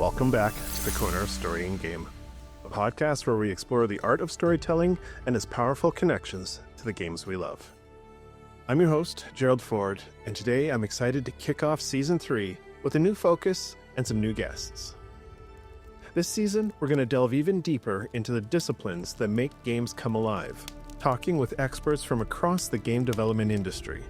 Welcome back to the Corner of Story and Game, a podcast where we explore the art of storytelling and its powerful connections to the games we love. I'm your host, Gerald Ford, and today I'm excited to kick off Season 3 with a new focus and some new guests. This season, we're going to delve even deeper into the disciplines that make games come alive, talking with experts from across the game development industry.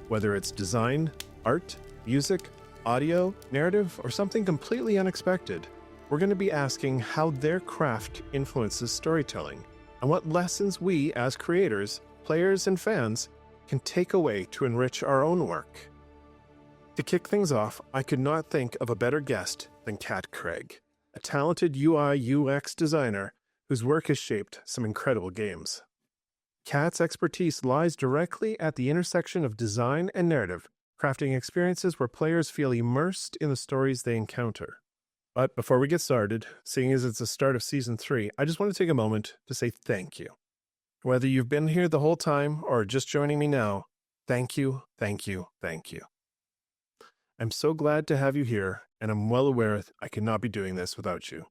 Whether it's design, art, music, audio, narrative, or something completely unexpected, we're going to be asking how their craft influences storytelling and what lessons we, as creators, players, and fans, can take away to enrich our own work. To kick things off, I could not think of a better guest than Kat Craig, a talented UI/UX designer whose work has shaped some incredible games. Kat's expertise lies directly at the intersection of design and narrative, crafting experiences where players feel immersed in the stories they encounter. But before we get started, seeing as it's the start of Season 3, I just want to take a moment to say thank you. Whether you've been here the whole time or just joining me now, thank you, thank you, thank you. I'm so glad to have you here, and I'm well aware I could not be doing this without you.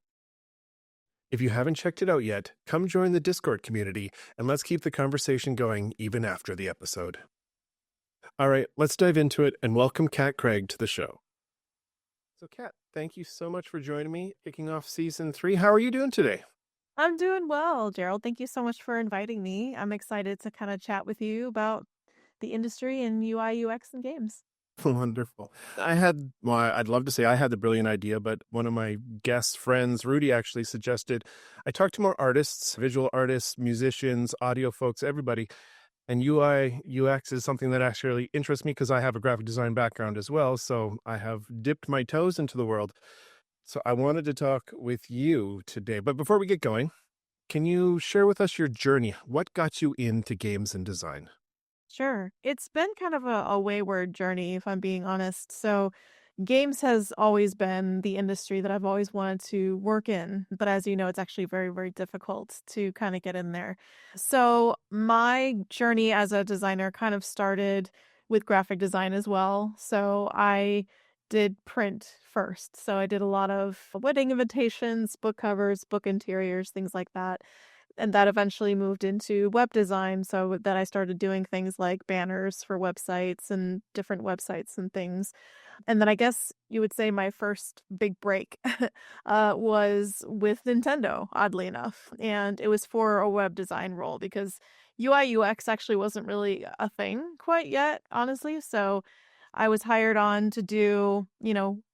If you haven't checked it out yet, come join the Discord community, and let's keep the conversation going even after the episode. All right, let's dive into it and welcome Kat Craig to the show. So Kat, thank you so much for joining me, kicking off Season 3. How are you doing today? I'm doing well, Gerald. Thank you so much for inviting me. I'm excited to kind of chat with you about the industry and UI, UX and games. Wonderful. I'd love to say I had the brilliant idea, but one of my guest friends, Rudy, actually suggested I talk to more artists, visual artists, musicians, audio folks, everybody. And UI, UX is something that actually interests me because I have a graphic design background as well. So I have dipped my toes into the world. So I wanted to talk with you today. But before we get going, can you share with us your journey? What got you into games and design? Sure. It's been kind of a wayward journey, if I'm being honest. So games has always been the industry that I've always wanted to work in. But as you know, it's actually very, very difficult to kind of get in there. So my journey as a designer kind of started with graphic design as well. So I did print first. So I did a lot of wedding invitations, book covers, book interiors, things like that. And that eventually moved into web design. So that I started doing things like banners for websites and different websites and things. And then I guess you would say my first big break was with Nintendo, oddly enough. And it was for a web design role because UI UX actually wasn't really a thing quite yet, honestly. So I was hired on to do,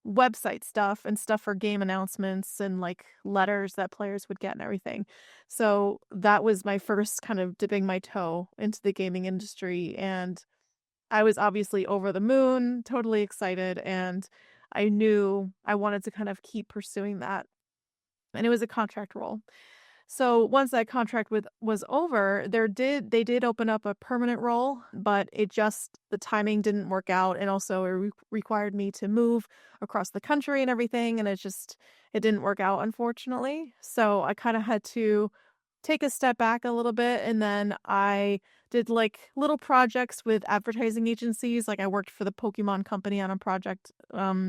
website stuff and stuff for game announcements and like letters that players would get and everything. So that was my first kind of dipping my toe into the gaming industry. And I was obviously over the moon, totally excited. And I knew I wanted to kind of keep pursuing that. And it was a contract role. So once that contract was over, they did open up a permanent role, but the timing didn't work out, and also it required me to move across the country and everything, and it didn't work out, unfortunately. So I kind of had to take a step back a little bit, and then I did like little projects with advertising agencies. Like I worked for the Pokemon company on a project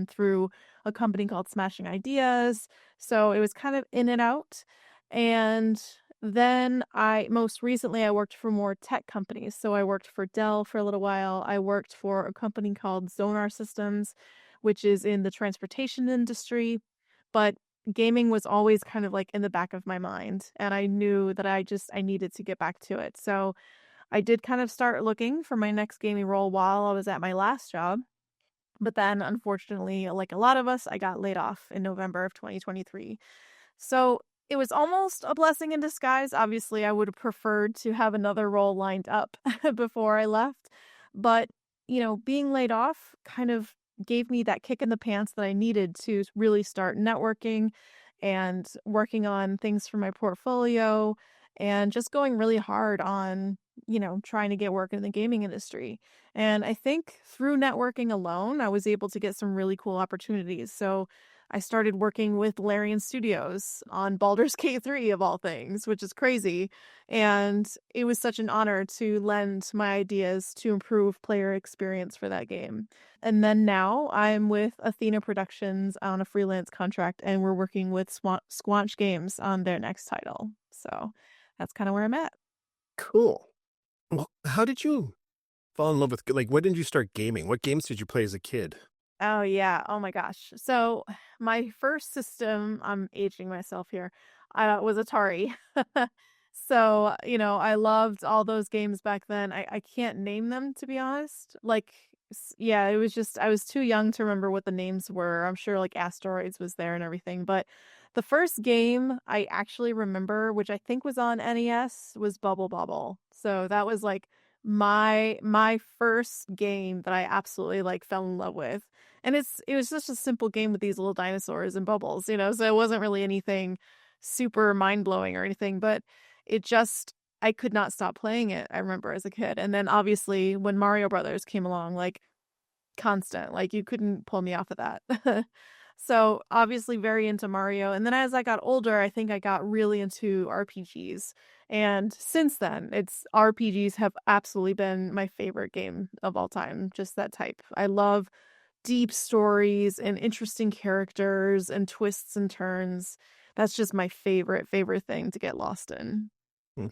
through a company called Smashing Ideas. So it was kind of in and out. And then most recently I worked for more tech companies. So I worked for Dell for a little while. I worked for a company called Zonar Systems, which is in the transportation industry. But gaming was always kind of like in the back of my mind. And I knew that I needed to get back to it. So I did kind of start looking for my next gaming role while I was at my last job. But then unfortunately, like a lot of us, I got laid off in November of 2023. So it was almost a blessing in disguise. Obviously, I would have preferred to have another role lined up before I left. But, being laid off kind of gave me that kick in the pants that I needed to really start networking and working on things for my portfolio and just going really hard on, trying to get work in the gaming industry. And I think through networking alone, I was able to get some really cool opportunities. So I started working with Larian Studios on Baldur's Gate 3 of all things, which is crazy. And it was such an honor to lend my ideas to improve player experience for that game. And then now I'm with Athena Productions on a freelance contract, and we're working with Squanch Games on their next title. So that's kind of where I'm at. Cool. Well, how did you fall in love with, like, when did you start gaming? What games did you play as a kid? Oh yeah. Oh my gosh. So my first system, I'm aging myself here, was Atari. So, I loved all those games back then. I can't name them to be honest. Like, yeah, it was just I was too young to remember what the names were. I'm sure like Asteroids was there and everything, but the first game I actually remember, which I think was on NES, was Bubble Bobble. So that was like my first game that I absolutely like fell in love with. And it was just a simple game with these little dinosaurs and bubbles, so it wasn't really anything super mind-blowing or anything, but it just I could not stop playing it, I remember as a kid. And then obviously when Mario Brothers came along, like constant, like you couldn't pull me off of that. So obviously very into Mario. And then as I got older, I think I got really into RPGs. And since then, it's RPGs have absolutely been my favorite game of all time, just that type. I love deep stories and interesting characters and twists and turns. That's just my favorite thing to get lost in. Hmm.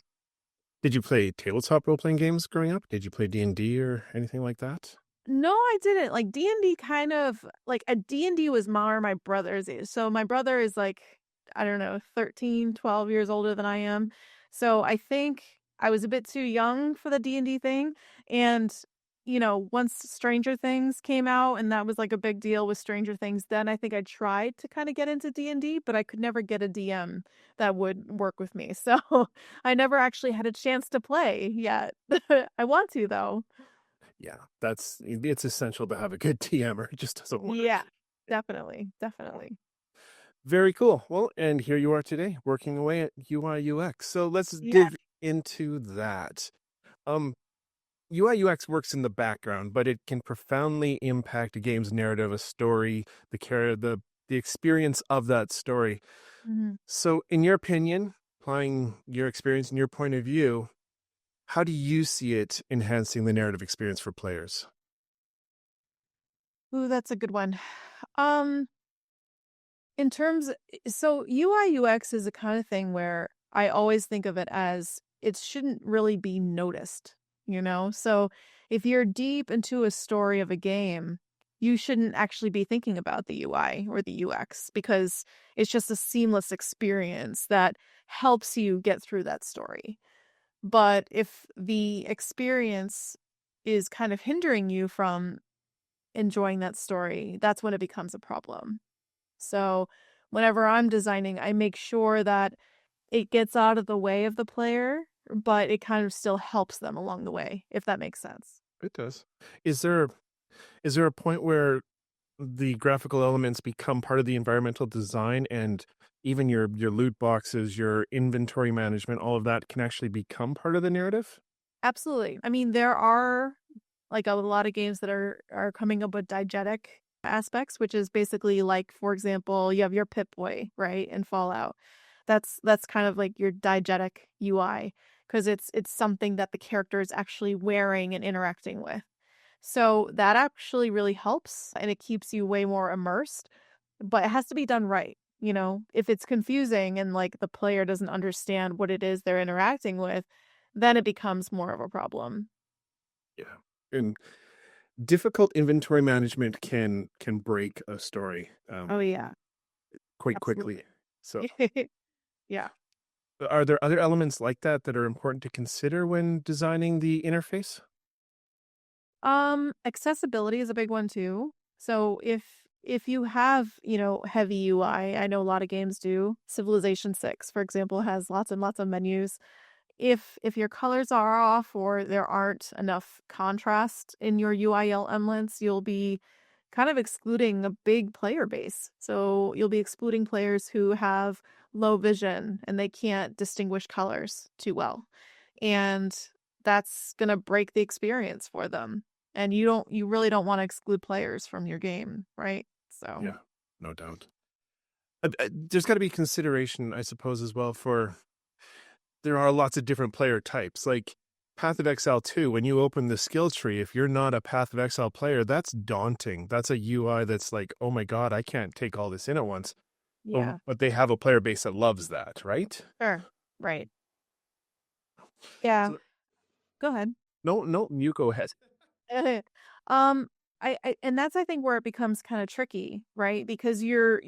Did you play tabletop role-playing games growing up? Did you play D&D or anything like that? No, I didn't. Like D&D kind of like a D&D was more my brother's age. So my brother is like, I don't know, 13, 12 years older than I am. So I think I was a bit too young for the D&D thing. And, once Stranger Things came out and that was like a big deal with Stranger Things, then I think I tried to kind of get into D&D, but I could never get a DM that would work with me. So I never actually had a chance to play yet. I want to though. Yeah, it's essential to have a good TM or it just doesn't Yeah, work. definitely, definitely. Very cool. Well, and here you are today working away at UI UX. So let's Yeah. dig into that. Um, UI UX works in the background, but it can profoundly impact a game's narrative, a story, the experience of that story. Mhm. So, in your opinion, applying your experience and your point of view, how do you see it enhancing the narrative experience for players? Ooh, that's a good one. Um, in terms so UI UX is the kind of thing where I always think of it as it shouldn't really be noticed, you know? So if you're deep into a story of a game, you shouldn't actually be thinking about the UI or the UX because it's just a seamless experience that helps you get through that story. But if the experience is kind of hindering you from enjoying that story, that's when it becomes a problem. So, whenever I'm designing, I make sure that it gets out of the way of the player, but it kind of still helps them along the way, if that makes sense. It does. Is there is there a point where the graphical elements become part of the environmental design and even your loot boxes, your inventory management, all of that can actually become part of the narrative? Absolutely. I mean, there are like a lot of games that are coming up with diegetic aspects, which is basically like, for example, you have your Pip-Boy, right, in Fallout. That's kind of like your diegetic UI because it's something that the character is actually wearing and interacting with. So that actually really helps and it keeps you way more immersed, but it has to be done right. If it's confusing and like the player doesn't understand what it is they're interacting with, then it becomes more of a problem. Yeah. And difficult inventory management can break a story Oh yeah, quite quickly. absolutely. So, Yeah. are there other elements like that that are important to consider when designing the interface? Accessibility is a big one too. So if you have, heavy UI, I know a lot of games do. Civilization 6, for example, has lots and lots of menus. If your colors are off or there aren't enough contrast in your UIL emblets, you'll be kind of excluding a big player base. So you'll be excluding players who have low vision and they can't distinguish colors too well. And that's going to break the experience for them. And you really don't want to exclude players from your game, right? So, Yeah, no doubt. There's got to be consideration, I suppose, as well for there are lots of different player types. Like Path of Exile 2, when you open the skill tree, if you're not a Path of Exile player, that's daunting. That's a UI that's like, oh my God, I can't take all this in at once. Yeah, But they have a player base that loves that, right? sure. Right. Yeah. So Go ahead. no, no, you go ahead. um, I and that's I think where it becomes kind of tricky, right? Because you're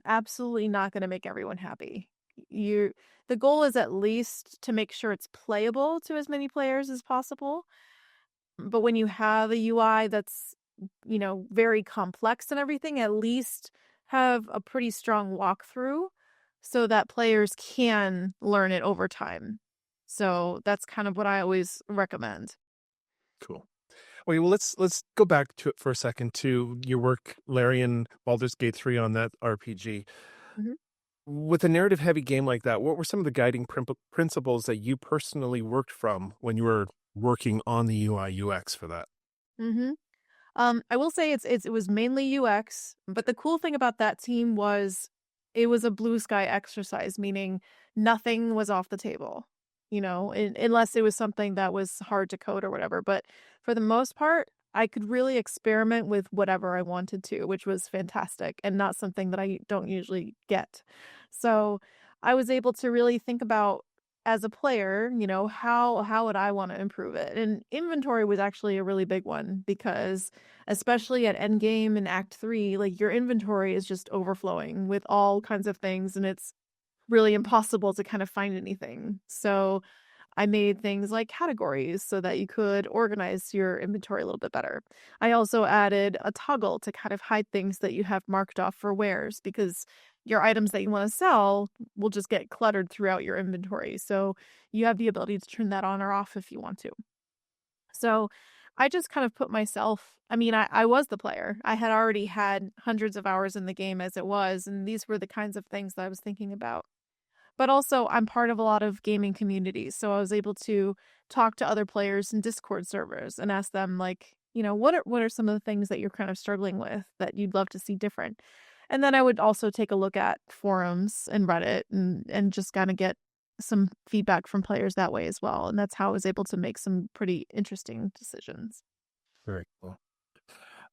absolutely not going to make everyone happy. You The goal is at least to make sure it's playable to as many players as possible. But when you have a UI that's, very complex and everything, at least have a pretty strong walkthrough so that players can learn it over time. So that's kind of what I always recommend. Cool. Wait, well, let's go back to it for a second to your work, Larry, and Baldur's Gate 3 on that RPG. Mhm. With a narrative heavy game like that, what were some of the guiding principles that you personally worked from when you were working on the UI UX for that? Mhm. I will say it was mainly UX, but the cool thing about that team was it was a blue sky exercise, meaning nothing was off the table, unless it was something that was hard to code or whatever. But for the most part, I could really experiment with whatever I wanted to, which was fantastic and not something that I don't usually get. So I was able to really think about as a player, how would I want to improve it? And inventory was actually a really big one because especially at endgame and act 3, like your inventory is just overflowing with all kinds of things and it's really impossible to kind of find anything. So I made things like categories so that you could organize your inventory a little bit better. I also added a toggle to kind of hide things that you have marked off for wares because your items that you want to sell will just get cluttered throughout your inventory. So you have the ability to turn that on or off if you want to. So I just kind of put myself, I mean, I was the player. I had already had hundreds of hours in the game as it was, and these were the kinds of things that I was thinking about. But also, I'm part of a lot of gaming communities, so I was able to talk to other players in Discord servers and ask them, like, what are some of the things that you're kind of struggling with that you'd love to see different? And then I would also take a look at forums and Reddit and just kind of get some feedback from players that way as well. And that's how I was able to make some pretty interesting decisions. Very cool.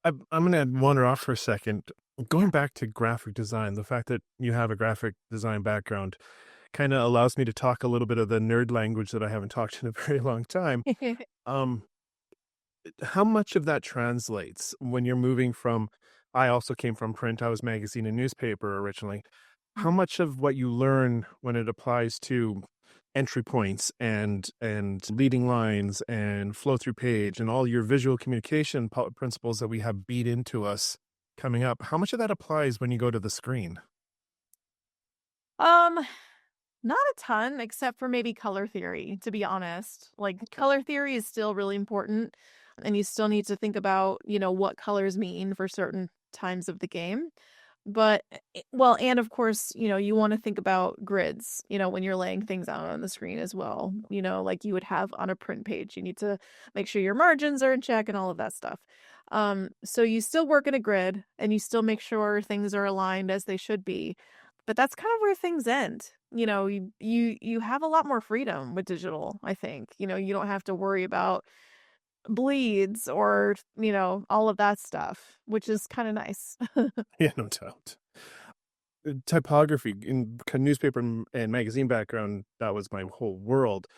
I'm going to wander off for a second. Going back to graphic design, the fact that you have a graphic design background kind of allows me to talk a little bit of the nerd language that I haven't talked in a very long time. Um, how much of that translates when you're moving from? I also came from print. I was magazine and newspaper originally. How Mhm. much of what you learn when it applies to entry points and leading lines and flow through page and all your visual communication principles that we have beat into us coming up, how much of that applies when you go to the screen? Um, Not a ton, except for maybe color theory, to be honest. Like, Okay. color theory is still really important, and you still need to think about, what colors mean for certain times of the game. But, well, and of course, you want to think about grids, when you're laying things out on the screen as well, like you would have on a print page. You need to make sure your margins are in check and all of that stuff. So you still work in a grid and you still make sure things are aligned as they should be. But that's kind of where things end. You have a lot more freedom with digital, I think. You don't have to worry about bleeds or, all of that stuff, which is kind of nice. Yeah, no doubt. Typography in newspaper and magazine background, that was my whole world.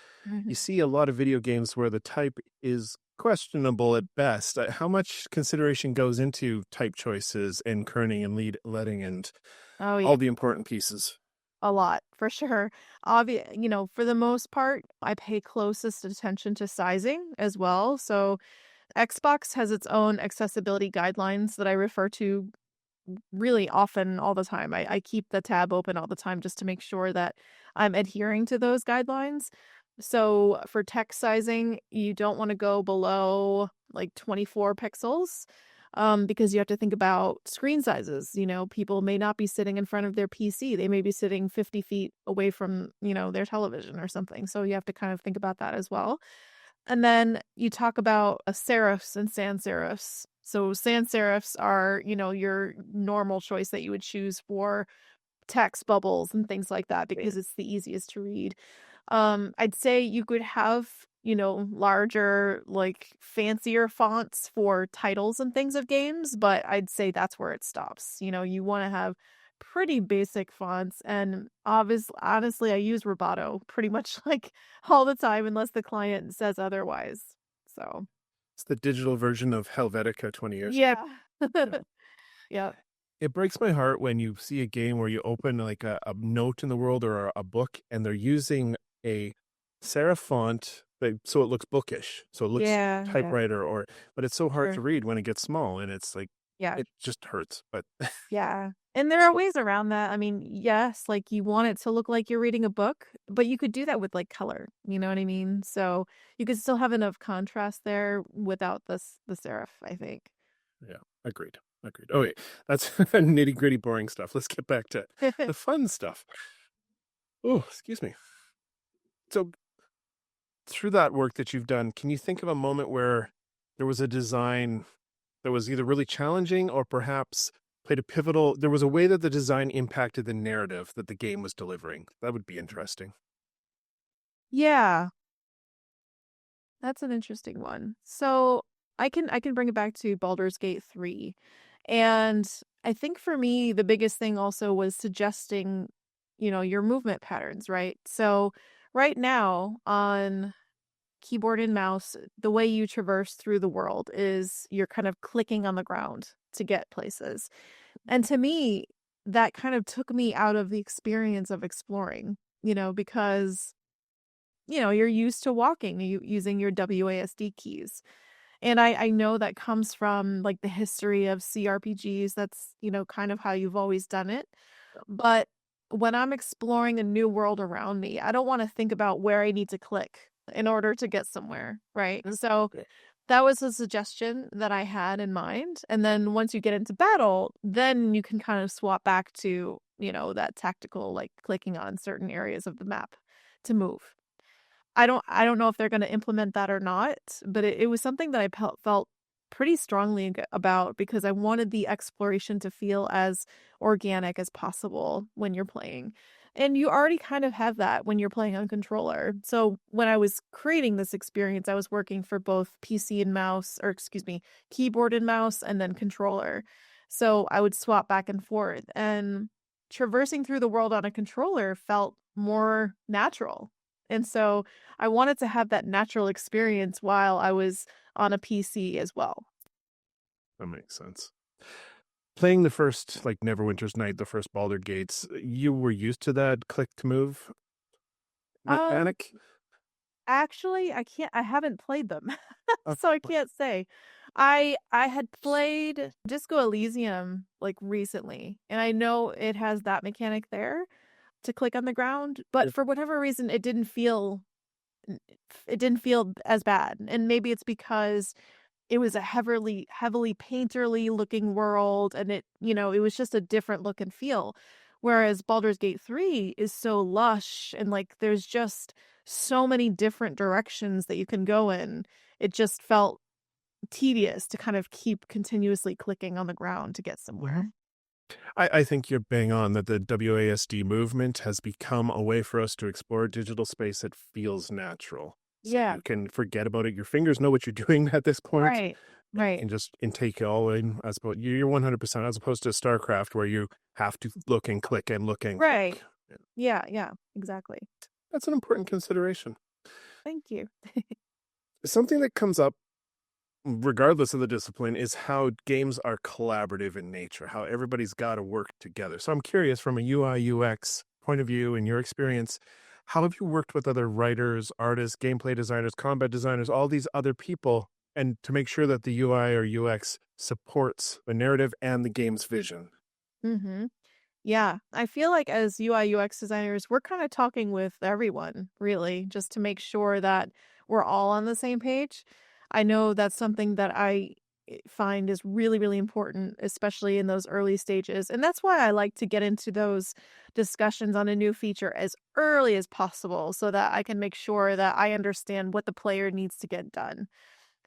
You Mhm. see a lot of video games where the type is questionable at best. How much consideration goes into type choices and kerning and leading and Oh yeah, all the important pieces? a lot for sure. For the most part, I pay closest attention to sizing as well. So Xbox has its own accessibility guidelines that I refer to really often all the time. I keep the tab open all the time just to make sure that I'm adhering to those guidelines. So for text sizing, you don't want to go below like 24 pixels because you have to think about screen sizes. People may not be sitting in front of their PC. They may be sitting 50 feet away from, their television or something. So you have to kind of think about that as well. And then you talk about serifs and sans serifs. So sans serifs are, your normal choice that you would choose for text bubbles and things like that because it's the easiest to read. I'd say you could have, larger, like fancier fonts for titles and things of games, but I'd say that's where it stops. You want to have pretty basic fonts, and honestly, I use Roboto pretty much like all the time unless the client says otherwise. So, It's the digital version of Helvetica 20 years ago. yeah. Yeah. Yeah. It breaks my heart when you see a game where you open like a note in the world or a book and they're using a serif font so it looks bookish. So it looks Yeah, yeah. typewriter but it's so hard to Sure. read when it gets small and it's like, Yeah. it just hurts. But Yeah. And there are ways around that. I mean, yes, like you want it to look like you're reading a book, but you could do that with like color. You know what I mean? So you could still have enough contrast there without the serif, I think. yeah, agreed. Agreed. Okay, that's nitty gritty, boring stuff. Let's get back to the fun stuff. Oh, excuse me. So, through that work that you've done, can you think of a moment where there was a design that was either really challenging or perhaps there was a way that the design impacted the narrative that the game was delivering? That would be interesting. Yeah, that's an interesting one. So I can bring it back to Baldur's Gate 3. And I think for me the biggest thing also was suggesting, your movement patterns, right? So right now on keyboard and mouse, the way you traverse through the world is you're kind of clicking on the ground to get places. And to me, that kind of took me out of the experience of exploring, because, you're used to walking, using your WASD keys. And I know that comes from like the history of CRPGs. That's, kind of how you've always done it. But when I'm exploring a new world around me, I don't want to think about where I need to click in order to get somewhere, right? So Okay. that was a suggestion that I had in mind. And then once you get into battle, then you can kind of swap back to, that tactical, like clicking on certain areas of the map to move. I don't know if they're gonna implement that or not, but it was something that I felt pretty strongly about because I wanted the exploration to feel as organic as possible when you're playing. And you already kind of have that when you're playing on controller. So when I was creating this experience, I was working for both PC and mouse, or excuse me, keyboard and mouse, and then controller. So I would swap back and forth. And traversing through the world on a controller felt more natural. And so I wanted to have that natural experience while I was on a PC as well. That makes sense. Playing the first, like Neverwinter's Night, the first Baldur Gates, you were used to that click to move Um, mechanic? Actually, I haven't played them. Uh, So I can't say. I had played Disco Elysium like recently, and I know it has that mechanic there to click on the ground, but for whatever reason it didn't feel as bad. And maybe it's because it was a heavily painterly looking world, and it was just a different look and feel. Whereas Baldur's Gate 3 is so lush and like there's just so many different directions that you can go in. It just felt tedious to kind of keep continuously clicking on the ground to get somewhere. I think you're bang on that the WASD movement has become a way for us to explore digital space that feels natural. So Yeah. you can forget about it. Your fingers know what you're doing at this point Right. Right. and just intake it all in as opposed you're 100% as opposed to StarCraft where you have to look and click and look and Right. click. Yeah. Yeah, yeah, exactly. That's an important consideration. Thank you. Something that comes up regardless of the discipline, is how games are collaborative in nature, how everybody's got to work together. So I'm curious from a UI UX point of view, in your experience, how have you worked with other writers, artists, gameplay designers, combat designers, all these other people, and to make sure that the UI or UX supports the narrative and the game's vision? Mhm. Yeah, I feel like as UI UX designers, we're kind of talking with everyone, really, just to make sure that we're all on the same page. I know that's something that I find is really, really important, especially in those early stages. And that's why I like to get into those discussions on a new feature as early as possible so that I can make sure that I understand what the player needs to get done.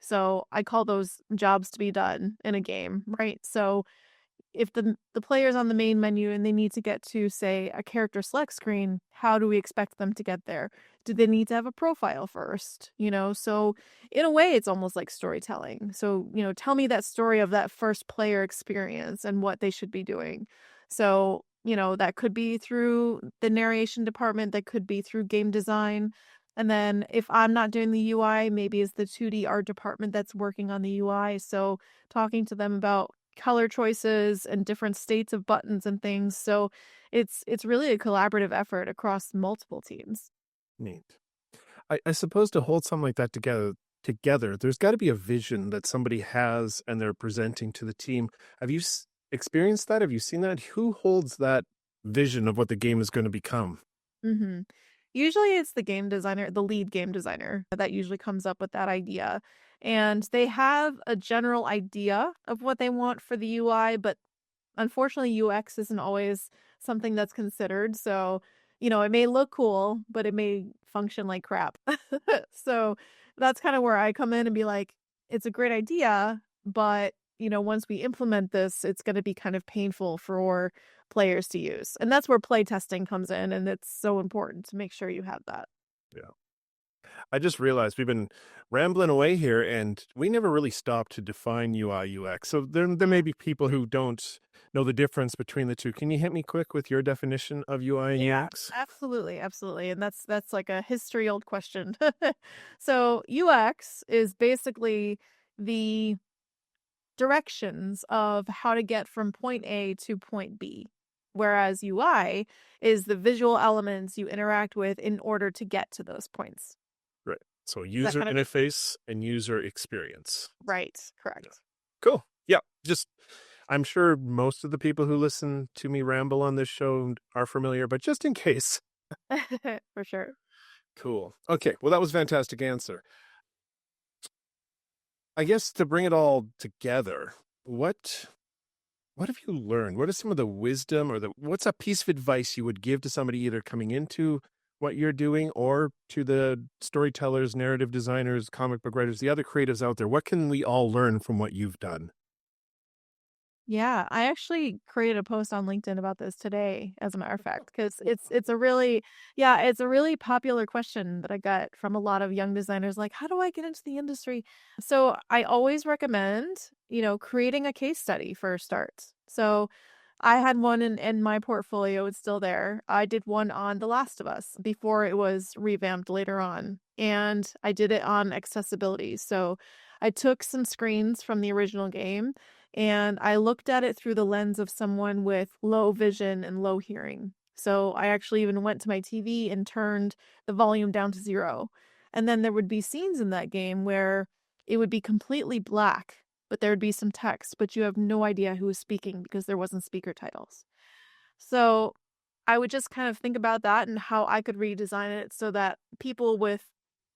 So I call those jobs to be done in a game, right? So if the player's on the main menu and they need to get to, say, a character select screen, how do we expect them to get there? Do they need to have a profile first? So in a way, it's almost like storytelling. So, tell me that story of that first player experience and what they should be doing. So, that could be through the narration department, that could be through game design. And then if I'm not doing the UI, maybe it's the 2D art department that's working on the UI. So talking to them about color choices and different states of buttons and things. So it's really a collaborative effort across multiple teams. Neat. I suppose to hold something like that together, there's got to be a vision that somebody has and they're presenting to the team. Have you experienced that? Have you seen that? Who holds that vision of what the game is going to become? hmm Usually it's the game designer, the lead game designer, that usually comes up with that idea. And they have a general idea of what they want for the UI, but unfortunately, UX isn't always something that's considered. So, it may look cool, but it may function like crap. So that's kind of where I come in and be like, it's a great idea, but, once we implement this, it's going to be kind of painful for players to use. And that's where play testing comes in. And it's so important to make sure you have that. Yeah. I just realized we've been rambling away here and we never really stopped to define UI UX. So there may be people who don't know the difference between the two. Can you hit me quick with your definition of UI and Yeah, UX? absolutely, absolutely. And that's like a history old question. So UX is basically the directions of how to get from point A to point B. Whereas UI is the visual elements you interact with in order to get to those points. Right. So Is that user kind of interface and user experience. right? Yeah. Correct. Cool. Yeah. I'm sure most of the people who listen to me ramble on this show are familiar, but just in case. For sure. Cool. Okay. Well, that was a fantastic answer. I guess to bring it all together, what have you learned? What is some of the wisdom or what's a piece of advice you would give to somebody either coming into what you're doing or to the storytellers, narrative designers, comic book writers, the other creatives out there? What can we all learn from what you've done? Yeah, I actually created a post on LinkedIn about this today, as a matter of fact, because it's a really yeah, it's a really popular question that I got from a lot of young designers, like, how do I get into the industry? So I always recommend, creating a case study for a start. So I had one in my portfolio, it's still there. I did one on The Last of Us before it was revamped later on, and I did it on accessibility. So I took some screens from the original game and I looked at it through the lens of someone with low vision and low hearing. So I actually even went to my TV and turned the volume down to 0. And then there would be scenes in that game where it would be completely black, but there would be some text, but you have no idea who was speaking because there wasn't speaker titles. So I would just kind of think about that and how I could redesign it so that people with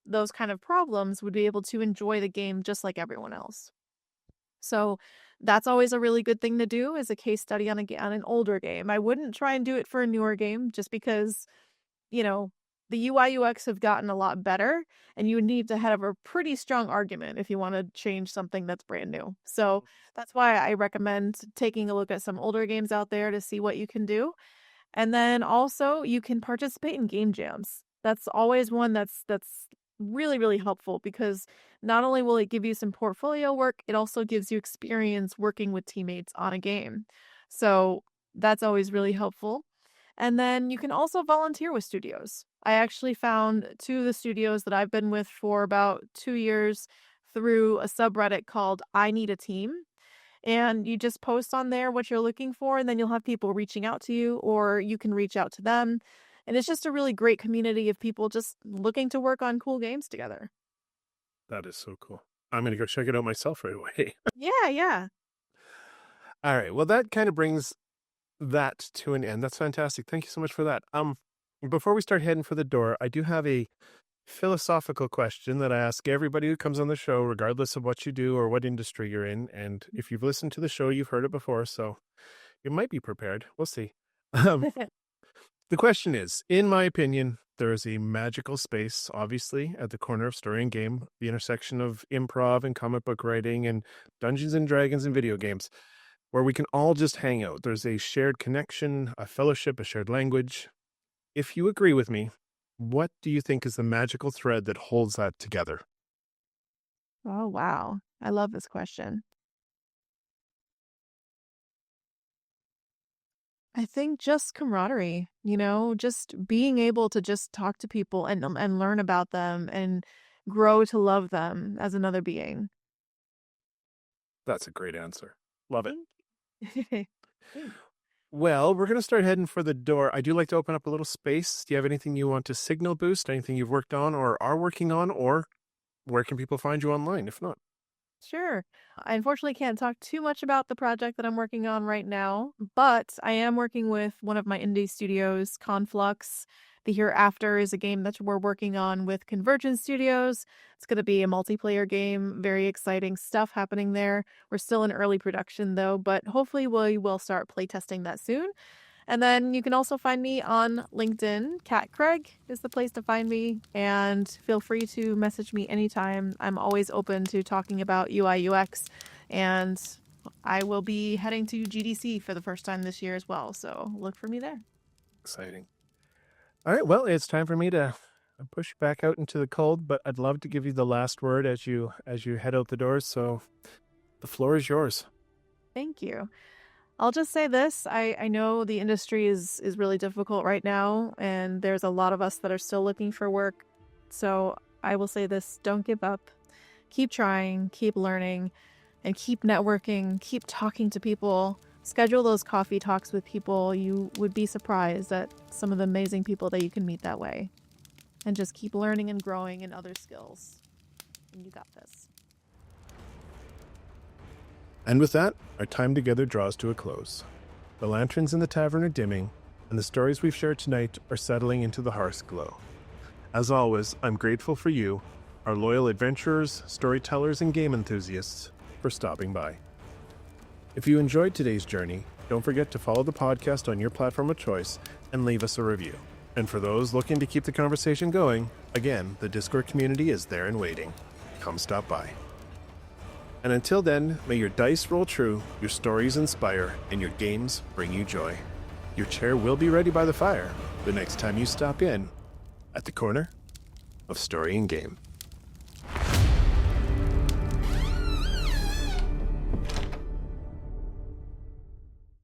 those kind of problems would be able to enjoy the game just like everyone else. So that's always a really good thing to do as a case study on an older game. I wouldn't try and do it for a newer game just because, you know, the UI UX have gotten a lot better and you need to have a pretty strong argument if you want to change something that's brand new. So that's why I recommend taking a look at some older games out there to see what you can do. And then also you can participate in game jams. That's always one that's really, really helpful because not only will it give you some portfolio work, it also gives you experience working with teammates on a game. So that's always really helpful. And then you can also volunteer with studios. I actually found two of the studios that I've been with for about 2 years through a subreddit called I Need a Team. And you just post on there what you're looking for, and then you'll have people reaching out to you, or you can reach out to them. And it's just a really great community of people just looking to work on cool games together. That is so cool. I'm going to go check it out myself right away. Yeah, yeah. All right. Well, that kind of brings that to an end. That's fantastic. Thank you so much for that. Before we start heading for the door, I do have a philosophical question that I ask everybody who comes on the show, regardless of what you do or what industry you're in. And if you've listened to the show, you've heard it before, so you might be prepared. We'll see. Um, the question is, in my opinion, there is a magical space, obviously, at the corner of story and game, the intersection of improv and comic book writing and Dungeons and Dragons and video games. where we can all just hang out. There's a shared connection, a fellowship, a shared language. If you agree with me, what do you think is the magical thread that holds that together? Oh, wow. I love this question. I think just camaraderie, just being able to just talk to people and learn about them and grow to love them as another being. That's a great answer. Love it. Thank Thanks. Well, we're going to start heading for the door. I do like to open up a little space. Do you have anything you want to signal boost? Anything you've worked on or are working on? Or where can people find you online if not? Sure. I unfortunately can't talk too much about the project that I'm working on right now, but I am working with one of my indie studios, Conflux. The Hereafter is a game that we're working on with Convergence Studios. It's going to be a multiplayer game. Very exciting stuff happening there. We're still in early production though, but hopefully we will start playtesting that soon. And then you can also find me on LinkedIn. Kat Craig is the place to find me. And feel free to message me anytime. I'm always open to talking about UI UX. And I will be heading to GDC for the first time this year as well. So look for me there. Exciting. All right. Well, it's time for me to push you back out into the cold, but I'd love to give you the last word as you head out the doors. So the floor is yours. Thank you. I'll just say this. I know the industry is really difficult right now, and there's a lot of us that are still looking for work. So I will say this, don't give up. Keep trying, keep learning, and keep networking, keep talking to people. Schedule those coffee talks with people. You would be surprised at some of the amazing people that you can meet that way. And just keep learning and growing in other skills. And you got this. And with that, our time together draws to a close. The lanterns in the tavern are dimming, and the stories we've shared tonight are settling into the hearth's glow. As always, I'm grateful for you, our loyal adventurers, storytellers, and game enthusiasts, for stopping by. If you enjoyed today's journey, don't forget to follow the podcast on your platform of choice and leave us a review. And for those looking to keep the conversation going, again, the Discord community is there and waiting. Come stop by. And until then, may your dice roll true, your stories inspire, and your games bring you joy. Your chair will be ready by the fire the next time you stop in at the corner of Story and Game.